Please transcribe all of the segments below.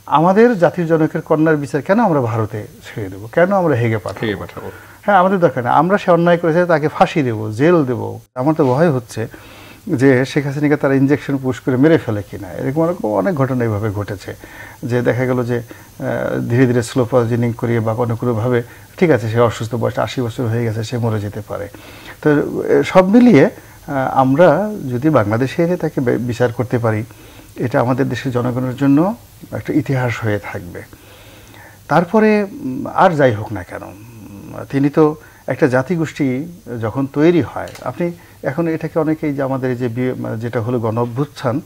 আমাদের জাতির জনকের কন্যার বিচার কেন আমরা ভারতে ছেড়ে দেবো, কেন আমরা হেগে পাঠাবো? হ্যাঁ, আমাদের দরকার নেই। আমরা সে অন্যায় করেছে তাকে ফাঁসি দেবো, জেল দেবো। আমার তো ভয় হচ্ছে যে শেখ হাসিনাকে তারা ইনজেকশন পুশ করে মেরে ফেলে কিনা। এরকম অনেক ঘটনা এইভাবে ঘটেছে, যে দেখা গেল যে ধীরে ধীরে স্লো পয়জনিং করিয়ে বা কোনো কোনোভাবে, ঠিক আছে সে অসুস্থ, বয়স 80 বছর হয়ে গেছে, সে মরে যেতে পারে। তো সব মিলিয়ে আমরা যদি বাংলাদেশে এনে তাকে বিচার করতে পারি, এটা আমাদের দেশের জনগণের জন্য একটা ইতিহাস হয়ে থাকবে। তারপরে আর যাই হোক না কেন, তিনি তো একটা জাতিগোষ্ঠী যখন তৈরি হয়, আপনি এখন এটাকে অনেকেই যে আমাদের যে যেটা হলো গণ অভ্যুত্থান,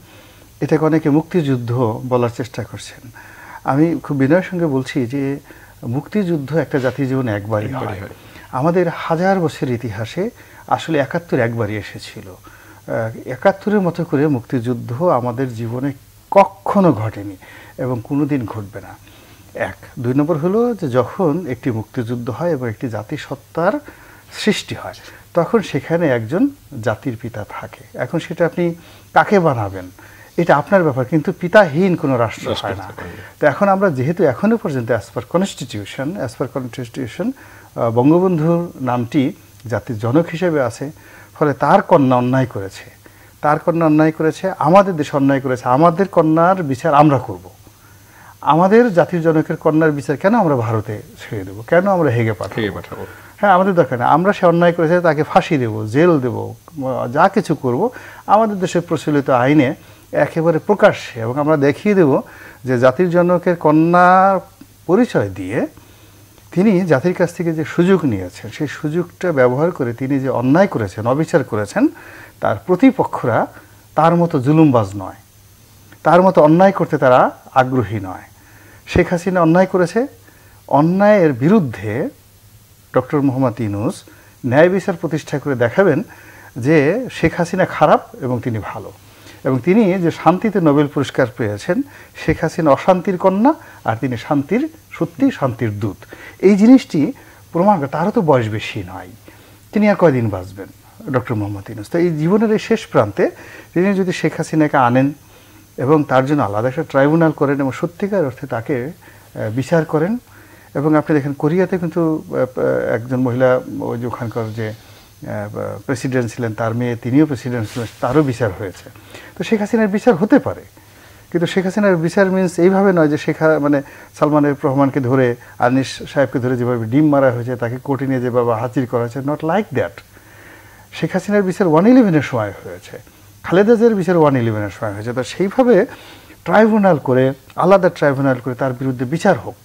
এটাকে অনেকে মুক্তিযুদ্ধ বলার চেষ্টা করছেন। আমি খুব বিনয়ের সঙ্গে বলছি যে মুক্তিযুদ্ধ একটা জাতির জীবনে একবারই হয়। আমাদের হাজার বছরের ইতিহাসে আসলে ৭১ একবারই এসেছিল। ৭১-এর মতো করে মুক্তিযুদ্ধ আমাদের জীবনে কখনো ঘটেনি এবং কোনোদিন ঘটবে না। এক। ২ নম্বর হলো যে যখন একটি মুক্তিযুদ্ধ হয় এবং একটি জাতিসত্তার সৃষ্টি হয়, তখন সেখানে একজন জাতির পিতা থাকে। এখন সেটা আপনি কাকে বানাবেন এটা আপনার ব্যাপার, কিন্তু পিতাহীন কোনো রাষ্ট্র হয় না। তো এখন আমরা যেহেতু এখনো পর্যন্ত অ্যাজ পার কনস্টিটিউশন বঙ্গবন্ধুর নামটি জাতির জনক হিসেবে আছে, ফলে তার কন্যা অন্যায় করেছে, আমাদের দেশে অন্যায় করেছে, আমাদের কন্যার বিচার আমরা করব। আমাদের জাতির জনকের কন্যার বিচার কেন আমরা ভারতে ছেড়ে দেবো, কেন আমরা হেগে পাঠাবো? হ্যাঁ, আমাদের দরকার নেই। আমরা সে অন্যায় করেছে তাকে ফাঁসি দেবো, জেল দেবো, যা কিছু করব আমাদের দেশের প্রচলিত আইনে একেবারে প্রকাশ্যে, এবং আমরা দেখিয়ে দেব যে জাতির জনকের কন্যার পরিচয় দিয়ে তিনি জাতির কাছ থেকে যে সুযোগ নিয়েছেন, সেই সুযোগটা ব্যবহার করে তিনি যে অন্যায় করেছেন, অবিচার করেছেন, তার প্রতিপক্ষরা তার মতো জুলুমবাজ নয়, তার মতো অন্যায় করতে তারা আগ্রহী নয়। শেখ হাসিনা অন্যায় করেছে, অন্যায়ের বিরুদ্ধে ডক্টর মোহাম্মদ ইউনূস ন্যায় বিচার প্রতিষ্ঠা করে দেখাবেন যে শেখ হাসিনা খারাপ এবং তিনি ভালো, এবং তিনি যে শান্তিতে নোবেল পুরস্কার পেয়েছেন, শেখ হাসিনা অশান্তির কন্যা আর তিনি শান্তির দূত। এই জিনিসটি প্রমাণ করে। তারও তো বয়স বেশি নয়, তিনি আর কয়দিন বাঁচবেন ডক্টর মোহাম্মদ ইউনূস। তো এই জীবনের এই শেষ প্রান্তে তিনি যদি শেখ হাসিনাকে আনেন এবং তার জন্য আলাদা একটা ট্রাইব্যুনাল করেন এবং সত্যিকার অর্থে তাকে বিচার করেন, এবং আপনি দেখেন কোরিয়াতে কিন্তু একজন মহিলা, ওই যে ওখানকার যে প্রেসিডেন্ট ছিলেন, তার মেয়ে, তিনিও প্রেসিডেন্ট ছিলেন, তারও বিচার হয়েছে। তো শেখ হাসিনার বিচার হতে পারে, কিন্তু শেখ হাসিনার বিচার মিনস এইভাবে নয় যে মানে সালমান রহমানকে ধরে, আনিস সাহেবকে ধরে যেভাবে ডিম মারা হয়েছে, তাকে কোর্টে নিয়ে যেভাবে হাজির করা হয়েছে, নট লাইক দ্যাট। শেখ হাসিনার বিচার 111-এর সময় হয়েছে, খালেদা জিয়ার বিচার 111-এর সময় হয়েছে। তো সেইভাবে ট্রাইব্যুনাল করে, আলাদা ট্রাইব্যুনাল করে তার বিরুদ্ধে বিচার হোক।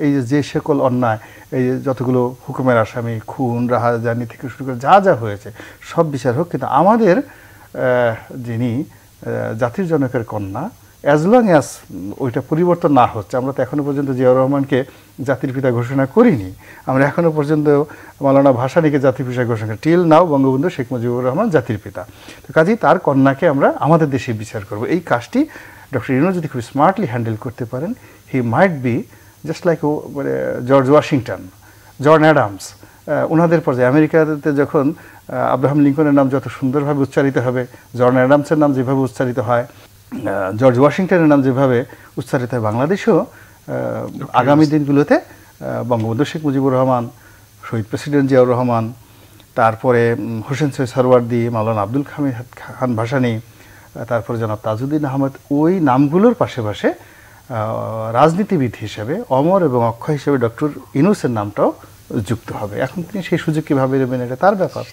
এই যে সকল অন্যায়, এই যে যতগুলো হুকুমের আসামি, খুন, রাহাজানি থেকে শুরু করে যা যা হয়েছে সব বিচার হোক, কিন্তু আমাদের যিনি জাতির জনকের কন্যা, অ্যাজ লং অ্যাজ ওইটা পরিবর্তন না হচ্ছে, আমরা তো এখনও পর্যন্ত জিয়াউর রহমানকে জাতির পিতা ঘোষণা করিনি, আমরা এখনও পর্যন্ত মাওলানা ভাসানীকে জাতির পিতা ঘোষণা করি, টিল নাও বঙ্গবন্ধু শেখ মুজিবুর রহমান জাতির পিতা। তো কাজেই তার কন্যাকে আমরা আমাদের দেশে বিচার করব। এই কাজটি ডক্টর ইউনূস যদি খুব স্মার্টলি হ্যান্ডেল করতে পারেন, he might be just like George Washington, John Adams. ওনাদের পর্যায়ে আমেরিকাতে যখন আব্রাহাম লিঙ্কনের নাম যত সুন্দরভাবে উচ্চারিত হবে, জন অ্যাডামসের নাম যেভাবে উচ্চারিত হয়, জর্জ ওয়াশিংটনের নাম যেভাবে উচ্চারিত হয়, বাংলাদেশেও আগামী দিনগুলোতে বঙ্গবন্ধু শেখ মুজিবুর রহমান, শহীদ প্রেসিডেন্ট জিয়াউর রহমান, তারপরে হোসেন সৈয়দ সরওয়ার্দী, মাওলানা আব্দুল হামিদ খান ভাসানী, তারপরে জনাব তাজউদ্দিন আহমদ, ওই নামগুলোর পাশে পাশে রাজনীতিবিদ হিসেবে অমর এবং অক্ষয় হিসেবে ডক্টর ইউনূসের নামটাও যুক্ত হবে। এখন তিনি সেই সুযোগ কীভাবে নেবেন, এটা তার ব্যাপার।